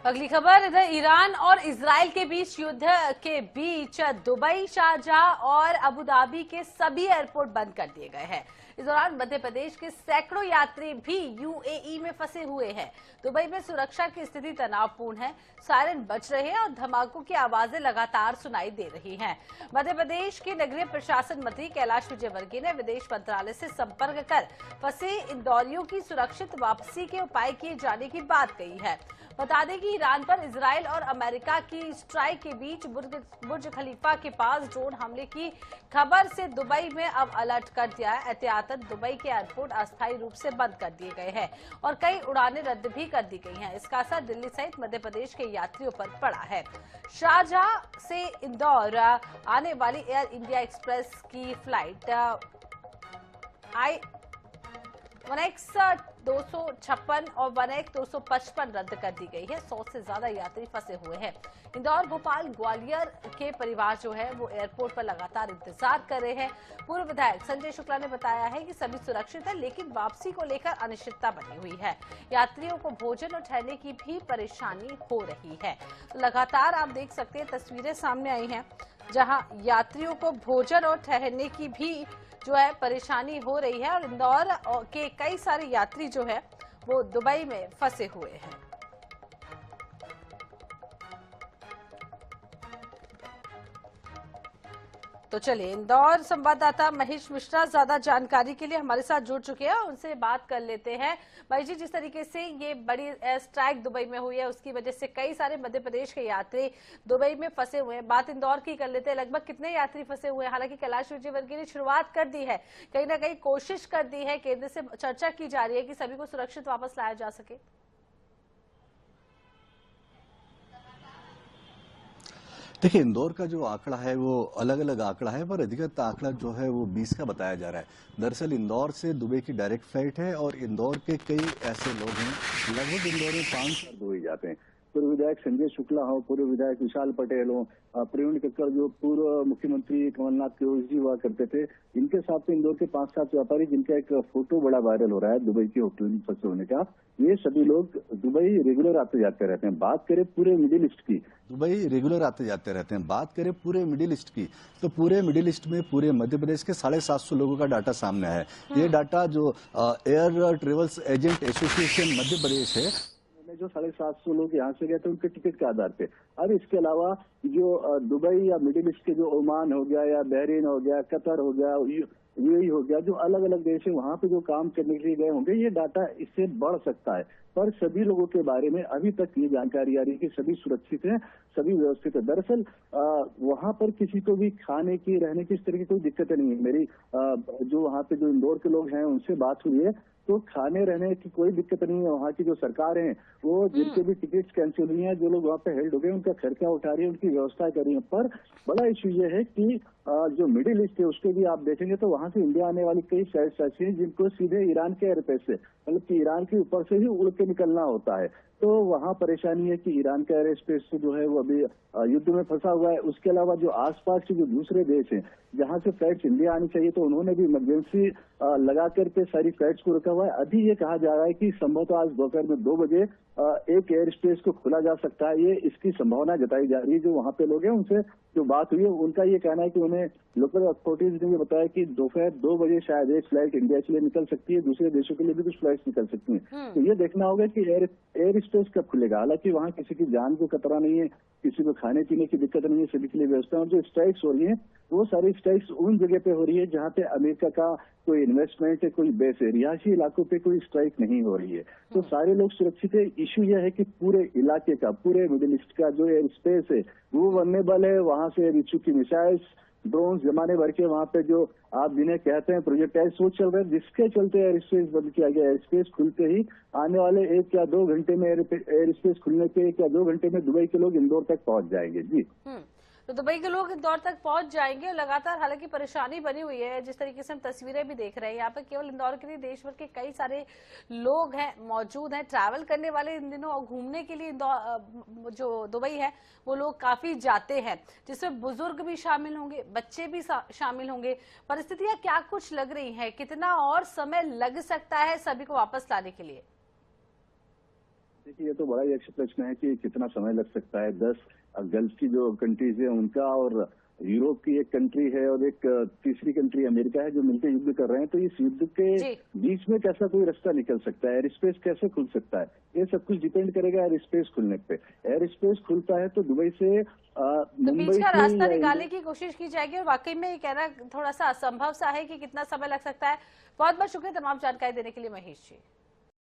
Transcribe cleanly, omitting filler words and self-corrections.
अगली खबर इधर ईरान और इजराइल के बीच युद्ध के बीच दुबई, शारजाह और अबू धाबी के सभी एयरपोर्ट बंद कर दिए गए हैं। इस दौरान मध्य प्रदेश के सैकड़ों यात्री भी यूएई में फंसे हुए हैं। दुबई में सुरक्षा की स्थिति तनावपूर्ण है, सायरन बज रहे हैं और धमाकों की आवाजें लगातार सुनाई दे रही हैं। मध्य प्रदेश के नगरीय प्रशासन मंत्री कैलाश विजयवर्गीय ने विदेश मंत्रालय से संपर्क कर फंसे इंदौरियों की सुरक्षित वापसी के उपाय किए जाने की बात कही है। बता दें कि ईरान पर इजराइल और अमेरिका की स्ट्राइक के बीच बुर्ज खलीफा के पास ड्रोन हमले की खबर से दुबई में अब अलर्ट कर दिया है। एहतियातन दुबई के एयरपोर्ट अस्थायी रूप से बंद कर दिए गए हैं और कई उड़ानें रद्द भी कर दी गई हैं। इसका असर दिल्ली सहित मध्य प्रदेश के यात्रियों पर पड़ा है। शारजाह से इंदौर आने वाली एयर इंडिया एक्सप्रेस की फ्लाइट IONIX 256 और IONIX 255 रद्द कर दी गई है। 100 से ज्यादा यात्री फंसे हुए हैं। इंदौर, भोपाल, ग्वालियर के परिवार जो है वो एयरपोर्ट पर लगातार इंतजार कर रहे हैं। पूर्व विधायक संजय शुक्ला ने बताया है कि सभी सुरक्षित है, लेकिन वापसी को लेकर अनिश्चितता बनी हुई है। यात्रियों को भोजन और ठहरने की भी परेशानी हो रही है। तो लगातार आप देख सकते हैं, तस्वीरें सामने आई हैं जहां यात्रियों को भोजन और ठहरने की भी जो है परेशानी हो रही है और इंदौर के कई सारे यात्री जो है वो दुबई में फंसे हुए हैं। तो चलिए, इंदौर संवाददाता महेश मिश्रा ज्यादा जानकारी के लिए हमारे साथ जुड़ चुके हैं, उनसे बात कर लेते हैं। भाई जी, जिस तरीके से ये बड़ी एयर स्ट्राइक दुबई में हुई है उसकी वजह से कई सारे मध्य प्रदेश के यात्री दुबई में फंसे हुए हैं। बात इंदौर की कर लेते हैं, लगभग कितने यात्री फंसे हुए हैं? हालांकि कैलाश विजयवर्गीय ने शुरुआत कर दी है, कहीं ना कहीं कोशिश कर दी है, केंद्र से चर्चा की जा रही है कि सभी को सुरक्षित वापस लाया जा सके। देखिए, इंदौर का जो आंकड़ा है वो अलग अलग आंकड़ा है, पर अधिकतर आंकड़ा जो है वो 20 का बताया जा रहा है। दरअसल इंदौर से दुबई की डायरेक्ट फ्लाइट है और इंदौर के कई ऐसे लोग हैं, लगभग इंदौर में 5 दुबई जाते हैं। पूर्व विधायक संजय शुक्ला हो, पूर्व विधायक विशाल पटेल हो, प्रवीण कक्कड़ जो पूर्व मुख्यमंत्री कमलनाथ के ओएसडी हुआ करते थे, इनके साथ में इंदौर के 5-7 व्यापारी जिनका एक फोटो बड़ा वायरल हो रहा है दुबई के होटल में फंसे होने का, ये सभी लोग दुबई रेगुलर आते जाते रहते हैं। बात करें पूरे मिडिल ईस्ट की, दुबई रेगुलर आते जाते रहते हैं। बात करें पूरे मिडिल ईस्ट की, तो पूरे मिडिल ईस्ट में पूरे मध्य प्रदेश के 750 लोगों का डाटा सामने है। ये डाटा जो air travels agent association Madhya Pradesh है, जो 750 लोग यहाँ से गए थे उनके टिकट के आधार पे। अब इसके अलावा जो दुबई या मिडिल ईस्ट के जो ओमान हो गया या बहरीन हो गया, कतर हो गया, यूएई हो गया, जो अलग अलग देश है वहां पे जो काम करने के लिए गए होंगे, ये डाटा इससे बढ़ सकता है। पर सभी लोगों के बारे में अभी तक ये जानकारी आ रही है कि सभी सुरक्षित हैं, सभी व्यवस्थित है। दरअसल वहां पर किसी को भी खाने की, रहने की इस तरह की कोई दिक्कत नहीं है। मेरी जो वहां पे जो इंदौर के लोग हैं उनसे बात हुई है, तो खाने रहने की कोई दिक्कत नहीं है। वहाँ की जो सरकार है वो जिनके भी टिकट्स कैंसिल हुई हैं, जो लोग वहाँ पे हेल्ड हो गए, उनका खर्चा उठा रही है, उनकी व्यवस्था कर रही है। पर बड़ा इश्यू ये है कि जो मिडिल ईस्ट है उसके भी आप देखेंगे तो वहां से इंडिया आने वाली कई फ्लाइट्स ऐसी हैं जिनको सीधे ईरान के एयरपेस से, मतलब कि ईरान के ऊपर से ही उड़ के निकलना होता है। तो वहां परेशानी है कि ईरान का एयर स्पेस जो है वो अभी युद्ध में फंसा हुआ है। उसके अलावा जो आसपास के जो दूसरे देश हैं जहां से फ्लाइट्स इंडिया आनी चाहिए, तो उन्होंने भी इमरजेंसी लगा करके सारी फ्लाइट्स को रोका हुआ है। अभी ये कहा जा रहा है कि संभवतः आज दोपहर में 2 बजे एक एयर स्पेस को खोला जा सकता है। ये इसकी संभावना जताई जा रही है। जो वहां पे लोग हैं उनसे जो बात हुई है उनका ये कहना है कि उन्हें लोकल अथॉरिटीज ने ये बताया कि दोपहर 2 बजे शायद एक फ्लाइट इंडिया के लिए निकल सकती है, दूसरे देशों के लिए भी कुछ फ्लाइट्स निकल सकती हैं। तो ये देखना होगा कि एयर स्पेस कब खुलेगा। हालांकि वहां किसी की जान को खतरा नहीं है, किसी को खाने पीने की दिक्कत नहीं है, सभी के लिए व्यवस्था। और जो स्ट्राइक्स हो रही है वो सारी स्ट्राइक्स उन जगह पे हो रही है जहाँ पे अमेरिका का कोई इन्वेस्टमेंट है, कोई बेस है। रिहायशी इलाकों पे कोई स्ट्राइक नहीं हो रही है, तो सारे लोग सुरक्षित है। इश्यू यह है कि पूरे इलाके का, पूरे मिडिल ईस्ट का जो एयर स्पेस है वो वल्नरेबल है। वहां से रिचू की मिसाइल्स, ड्रोन जमाने भर के वहां पे जो आप जिन्हें कहते हैं प्रोजेक्टाइल्स वो चल रहे हैं, जिसके चलते एयर स्पेस बंद किया गया। एयर स्पेस खुलते ही आने वाले 1 या 2 घंटे में एयर स्पेस खुलने के 1 या 2 घंटे में दुबई के लोग इंदौर तक पहुंच जाएंगे। जी, तो दुबई के लोग इंदौर तक पहुंच जाएंगे। लगातार हालांकि परेशानी बनी हुई है, जिस तरीके से हम तस्वीरें भी देख रहे हैं। यहाँ पर केवल इंदौर के नहीं, देश भर के कई सारे लोग हैं, मौजूद हैं। ट्रैवल करने वाले इन दिनों और घूमने के लिए जो दुबई है वो लोग काफी जाते हैं, जिसमें बुजुर्ग भी शामिल होंगे, बच्चे भी शामिल होंगे। परिस्थितियां क्या कुछ लग रही है? कितना और समय लग सकता है सभी को वापस लाने के लिए? देखिए, ये तो बड़ा ही अच्छा प्रश्न है कि कितना समय लग सकता है। 10 गल्फ की जो कंट्रीज है उनका और यूरोप की एक कंट्री है और एक तीसरी कंट्री अमेरिका है जो मिलकर युद्ध कर रहे हैं, तो इस युद्ध के जी। बीच में कैसा कोई रास्ता निकल सकता है, एयर स्पेस कैसे खुल सकता है, ये सब कुछ डिपेंड करेगा एयर स्पेस खुलने पे। एयर स्पेस खुलता है तो दुबई से तो बीच मुंबई का से रास्ता या निकालने की कोशिश की जाएगी और वाकई में ये कहना थोड़ा सा असंभव सा है कि कितना समय लग सकता है। बहुत बहुत शुक्रिया तमाम जानकारी देने के लिए महेश जी।